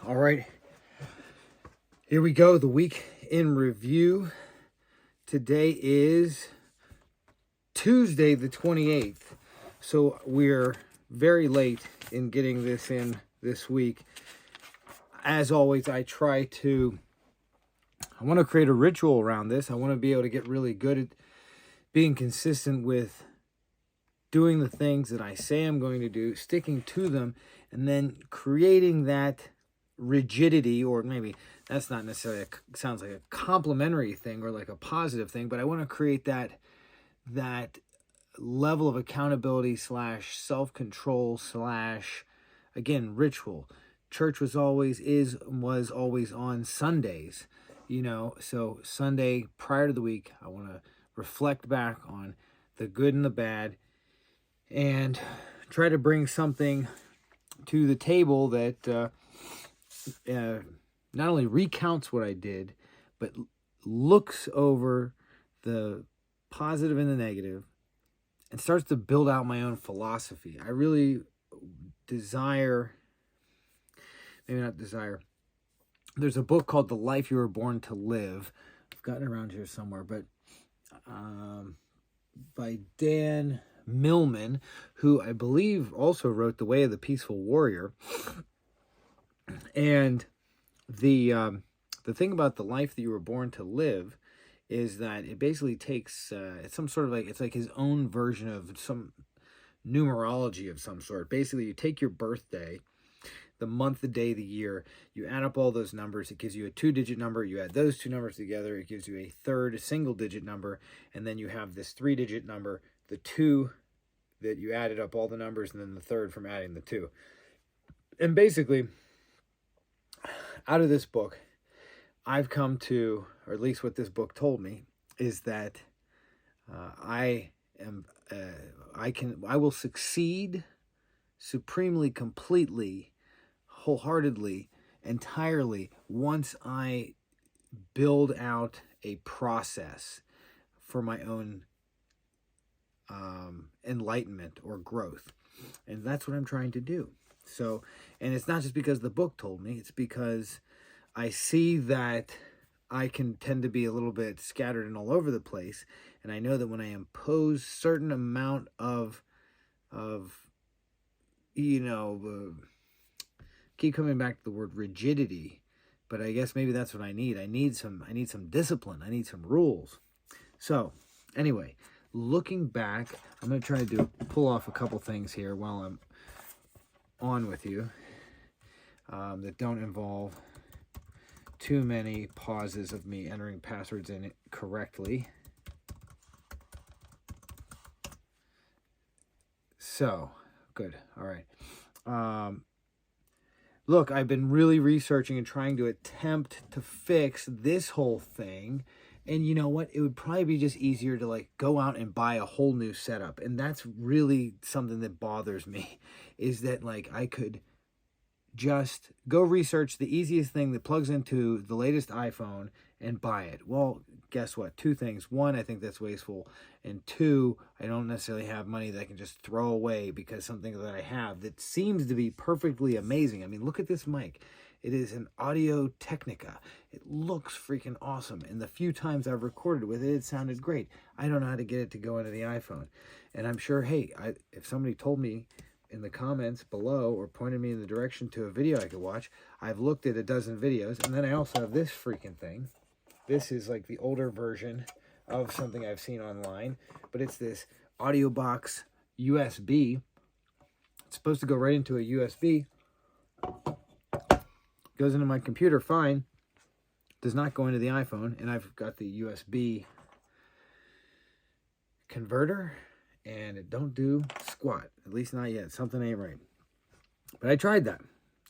All right, here we go. The week in review. Today is Tuesday the 28th. So we're very late in getting this in this week. As always, I want to create a ritual around this. I want to be able to get really good at being consistent with doing the things that I say I'm going to do, sticking to them, and then creating that rigidity, or maybe that's not necessarily sounds like a complimentary thing or like a positive thing, but I want to create that level of accountability / self-control / again, ritual. Church was always on Sundays, so Sunday prior to the week, I want to reflect back on the good and the bad and try to bring something to the table that not only recounts what I did, but looks over the positive and the negative and starts to build out my own philosophy. I really there's a book called The Life You Were Born to Live. I've gotten it around here somewhere, but by Dan Millman, who I believe also wrote The Way of the Peaceful Warrior. And the thing about the life that you were born to live is that it basically takes it's some sort of it's like his own version of some numerology of some sort. Basically, you take your birthday, the month, the day, the year, you add up all those numbers, it gives you a 2-digit number, you add those two numbers together, it gives you a third single-digit number, and then you have this 3-digit number, the 2 that you added up all the numbers, and then the third from adding the 2. And basically, out of this book, I've come to, or at least what this book told me, is that I will succeed supremely, completely, wholeheartedly, entirely once I build out a process for my own enlightenment or growth. And that's what I'm trying to do. So, and it's not just because the book told me, it's because I see that I can tend to be a little bit scattered and all over the place. And I know that when I impose certain amount of keep coming back to the word rigidity, but I guess maybe that's what I need. I need some discipline. I need some rules. So anyway, looking back, I'm going to try to pull off a couple things here while I'm on with you that don't involve too many pauses of me entering passwords in it correctly. So, good. All right. Look, I've been really researching and trying to attempt to fix this whole thing. And you know what? It would probably be just easier to go out and buy a whole new setup. And that's really something that bothers me, is that I could just go research the easiest thing that plugs into the latest iPhone and buy it. Well, guess what? 2 things. 1, I think that's wasteful. And 2, I don't necessarily have money that I can just throw away because something that I have that seems to be perfectly amazing. I mean, look at this mic. It is an Audio Technica. It looks freaking awesome. And the few times I've recorded with it, it sounded great. I don't know how to get it to go into the iPhone. And I'm sure, hey, if somebody told me in the comments below or pointed me in the direction to a video I could watch, I've looked at a dozen videos. And then I also have this freaking thing. This is like the older version of something I've seen online, but it's this audio box USB. It's supposed to go right into a USB. Goes into my computer fine. Does not go into the iPhone. And I've got the USB converter, and it don't do squat. At least not yet. Something ain't right. But I tried that.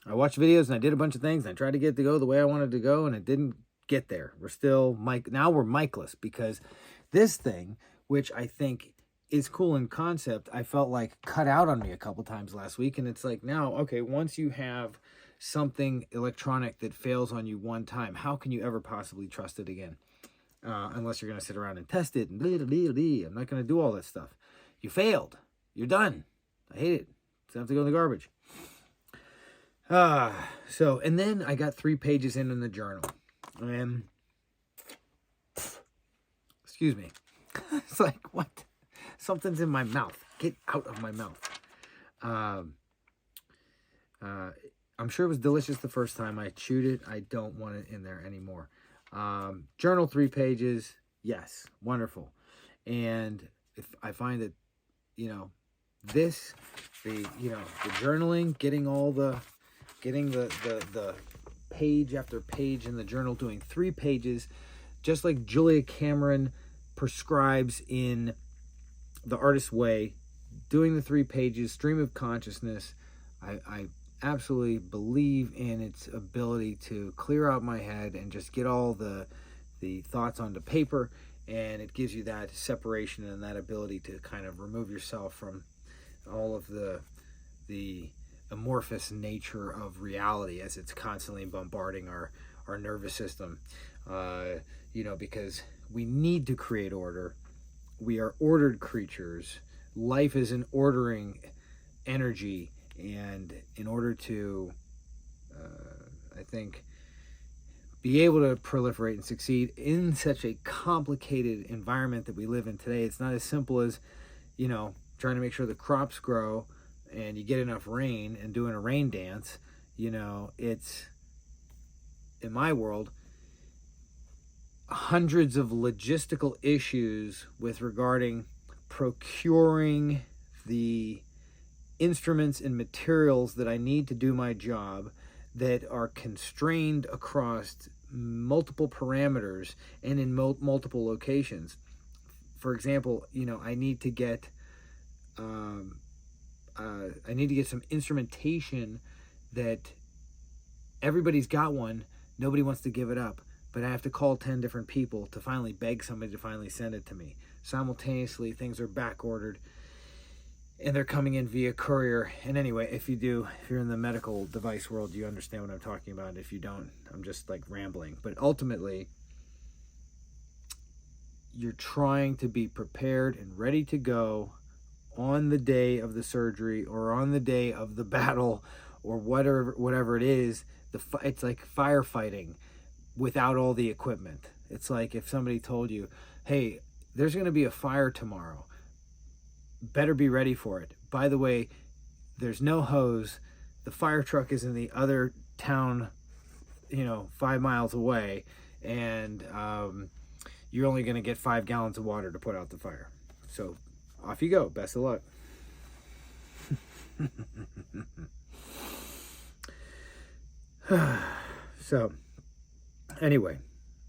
I watched videos and I did a bunch of things, and I tried to get it to go the way I wanted to go, and it didn't get there. We're still now we're micless, because this thing, which I think is cool in concept, I felt like cut out on me a couple times last week. And it's now, okay, once you have something electronic that fails on you one time, how can you ever possibly trust it again? Unless you're going to sit around and test it and blah, blah, blah, blah. I'm not going to do all that stuff. You failed. You're done. I hate it. It's going to have to go in the garbage. And then I got 3 pages in the journal. And, excuse me. It's like, what? Something's in my mouth. Get out of my mouth. I'm sure it was delicious the first time I chewed it. I don't want it in there anymore. Journal 3 pages. Yes, wonderful. And if I find that, the journaling, getting the page after page in the journal, doing 3 pages, just like Julia Cameron prescribes in The Artist's Way, doing the 3 pages, stream of consciousness. I absolutely believe in its ability to clear out my head and just get all the thoughts onto paper, and it gives you that separation and that ability to kind of remove yourself from all of the amorphous nature of reality as it's constantly bombarding our nervous system. Because we need to create order. We are ordered creatures. Life is an ordering energy, and in order to I think be able to proliferate and succeed in such a complicated environment that we live in today, it's not as simple as trying to make sure the crops grow and you get enough rain and doing a rain dance. It's, in my world, hundreds of logistical issues with regarding procuring the instruments and materials that I need to do my job that are constrained across multiple parameters and in multiple locations. For example, I need to get some instrumentation that everybody's got one. Nobody wants to give it up, but I have to call 10 different people to finally beg somebody to finally send it to me. Simultaneously, things are back ordered and they're coming in via courier. And anyway, if you're in the medical device world, you understand what I'm talking about. If you don't, I'm just like rambling. But ultimately, you're trying to be prepared and ready to go on the day of the surgery or on the day of the battle or whatever it is. It's like firefighting without all the equipment. It's like if somebody told you, hey, there's going to be a fire tomorrow. Better be ready for it. By the way, there's no hose. The fire truck is in the other town, 5 miles away, and you're only going to get 5 gallons of water to put out the fire. So off you go. Best of luck. So anyway,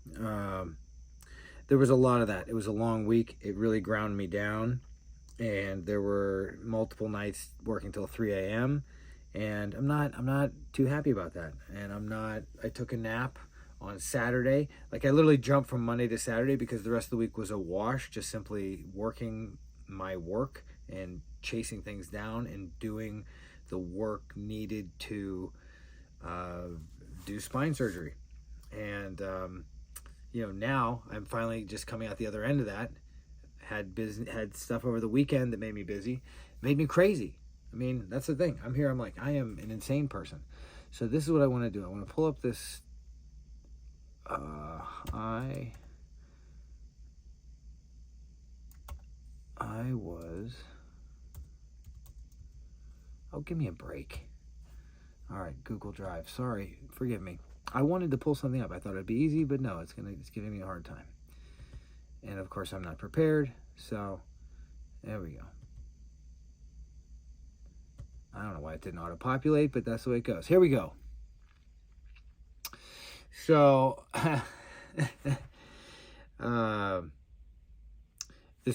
there was a lot of that. It was a long week. It really ground me down. And there were multiple nights working till 3 a.m. And I'm not too happy about that. And I took a nap on Saturday. Like I literally jumped from Monday to Saturday because the rest of the week was a wash, just simply working my work and chasing things down and doing the work needed to do spine surgery. And, now I'm finally just coming out the other end of that. Had stuff over the weekend that made me busy, made me crazy. I mean, that's the thing. I'm here. I'm like, I am an insane person. So this is what I want to do. I want to pull up this. I was. Oh, give me a break. All right, Google Drive. Sorry, forgive me. I wanted to pull something up. I thought it'd be easy, but no, it's giving me a hard time. And of course, I'm not prepared. So there we go. I don't know why it didn't auto-populate, but that's the way it goes. Here we go. So there's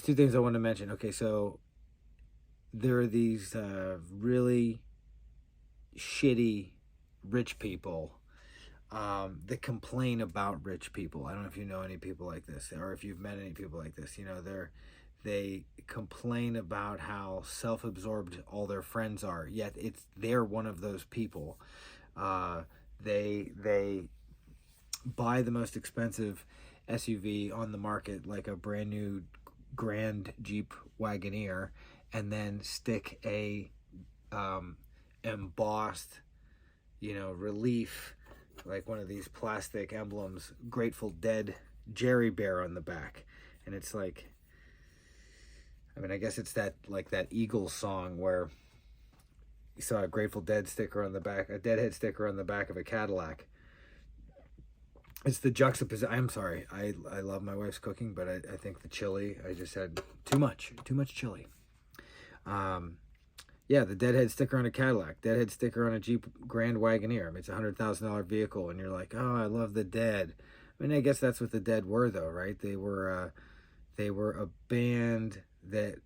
2 things I want to mention. Okay, so there are these really shitty rich people that complain about rich people. I don't know if you know any people like this, or if you've met any people like this. They complain about how self-absorbed all their friends are, yet they're one of those people. They buy the most expensive SUV on the market, like a brand new Grand Jeep Wagoneer, and then stick a embossed relief, like one of these plastic emblems, Grateful Dead Jerry Bear on the back. And it's like, I mean, I guess it's that Eagles song where you saw a Grateful Dead sticker on the back, a Deadhead sticker on the back of a Cadillac. It's the juxtaposition. I'm sorry. I love my wife's cooking, but I think the chili, I just had too much chili. Yeah, the Deadhead sticker on a Cadillac, Deadhead sticker on a Jeep Grand Wagoneer. I mean, it's a $100,000 vehicle, and you're like, oh, I love the Dead. I mean, I guess that's what the Dead were, though, right? They were a band that,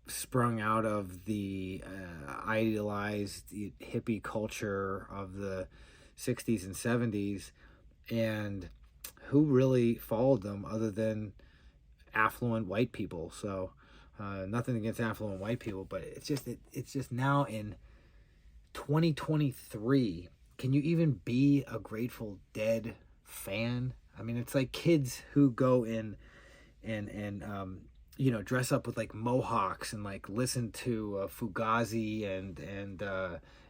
sprung out of the idealized hippie culture of the 60s and 70s, and who really followed them other than affluent white people? So nothing against affluent white people, but it's just now in 2023, can you even be a Grateful Dead fan? I mean, it's like kids who go in and dress up with like mohawks and like listen to Fugazi and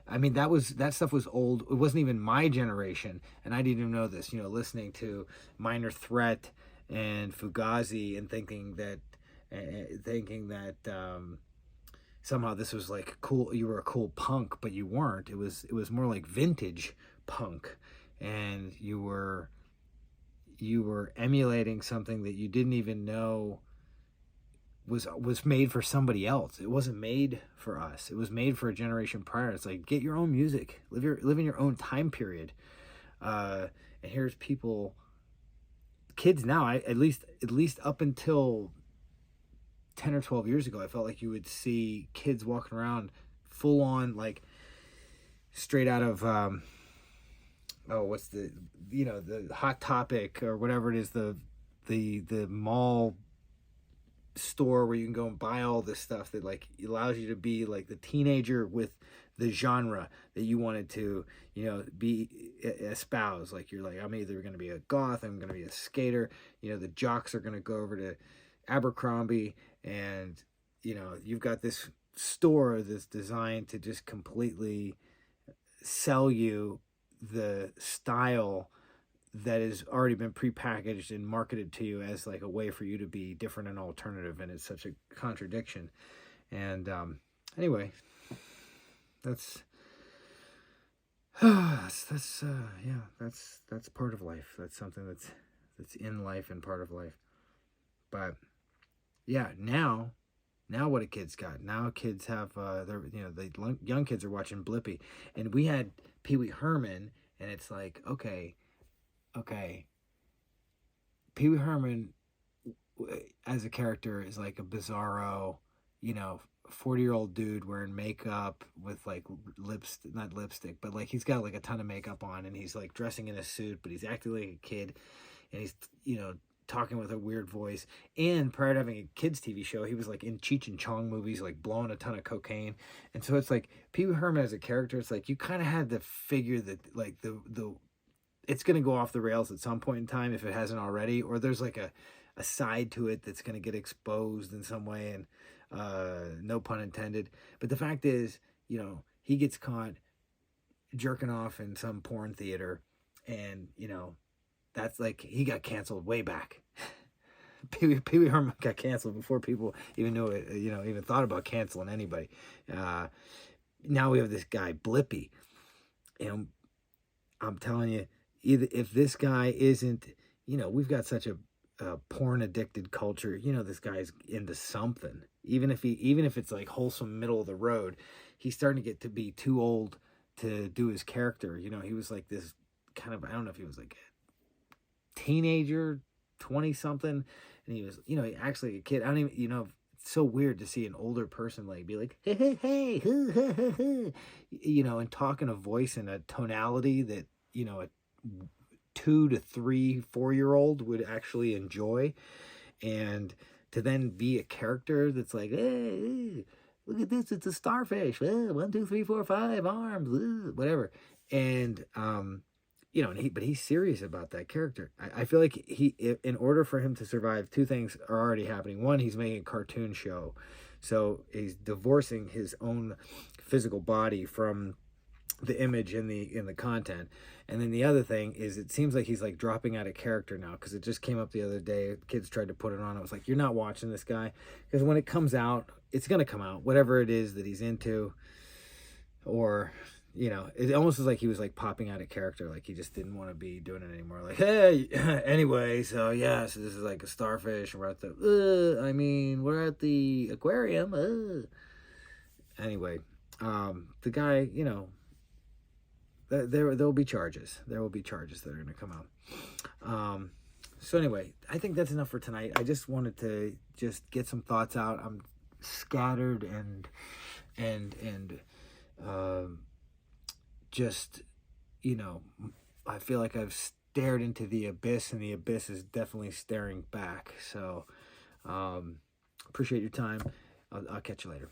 I mean, that stuff was old. It wasn't even my generation, and I didn't even know this. Listening to Minor Threat and Fugazi and thinking that somehow this was like cool. You were a cool punk, but you weren't. It was more like vintage punk, and you were emulating something that you didn't even know was made for somebody else. It wasn't made for us. It was made for a generation prior. It's like, get your own music, live in your own time period. And here's kids now. At least up until 10 or 12 years ago, I felt like you would see kids walking around full on, like straight out of what's the Hot Topic or whatever it is, the mall store where you can go and buy all this stuff that like allows you to be like the teenager with the genre that you wanted to be espouse. Like you're like, I'm either going to be a goth, I'm going to be a skater. The jocks are going to go over to Abercrombie, and you've got this store that's designed to just completely sell you the style that has already been prepackaged and marketed to you as like a way for you to be different and alternative, and it's such a contradiction. And anyway, that's that's part of life. That's something that's in life and part of life. But yeah, now what a kids got. Now kids have the young kids are watching Blippi, and we had Pee Wee Herman, and it's like, okay, Pee Wee Herman as a character is like a bizarro, 40-year-old dude wearing makeup with like not lipstick, but like he's got like a ton of makeup on, and he's like dressing in a suit, but he's acting like a kid, and he's talking with a weird voice. And prior to having a kids TV show, he was like in Cheech and Chong movies, like blowing a ton of cocaine. And so it's like Pee Wee Herman as a character, it's like you kind of had to figure that like the it's going to go off the rails at some point in time if it hasn't already, or there's like a side to it that's going to get exposed in some way, and no pun intended. But the fact is, he gets caught jerking off in some porn theater, and that's like, he got canceled way back. Pee Wee Herman got canceled before people even knew it, even thought about canceling anybody. Now we have this guy Blippi, and I'm telling you, either if this guy isn't, we've got such a porn addicted culture. This guy's into something. Even if it's like wholesome middle of the road, he's starting to get to be too old to do his character. He was like this kind of, I don't know if he was like a teenager, 20 something, and he was, actually a kid. I don't even, it's so weird to see an older person like be like, hey, and talk in a voice and a tonality that, a 2 to 3, 4-year-old would actually enjoy. And to then be a character that's like, hey, look at this, it's a starfish, 1, 2, 3, 4, 5 arms, whatever. And but he's serious about that character. I feel like in order for him to survive, two things are already happening. One, he's making a cartoon show, so he's divorcing his own physical body from the image in the content. And then the other thing is, it seems like he's like dropping out of character now, because it just came up the other day. Kids tried to put it on. I was like, you're not watching this guy, because when it comes out, it's gonna come out, whatever it is that he's into. Or, you know, it almost was like he was like popping out of character, like he just didn't want to be doing it anymore. Like, hey, anyway, so yeah, so this is like a starfish, and we're at the we're at the aquarium. Anyway, the guy, you know, there'll be charges. There will be charges that are going to come out. So anyway, I think that's enough for tonight. I just wanted to just get some thoughts out. I'm scattered and just, you know, I feel like I've stared into the abyss, and the abyss is definitely staring back. So appreciate your time. I'll catch you later.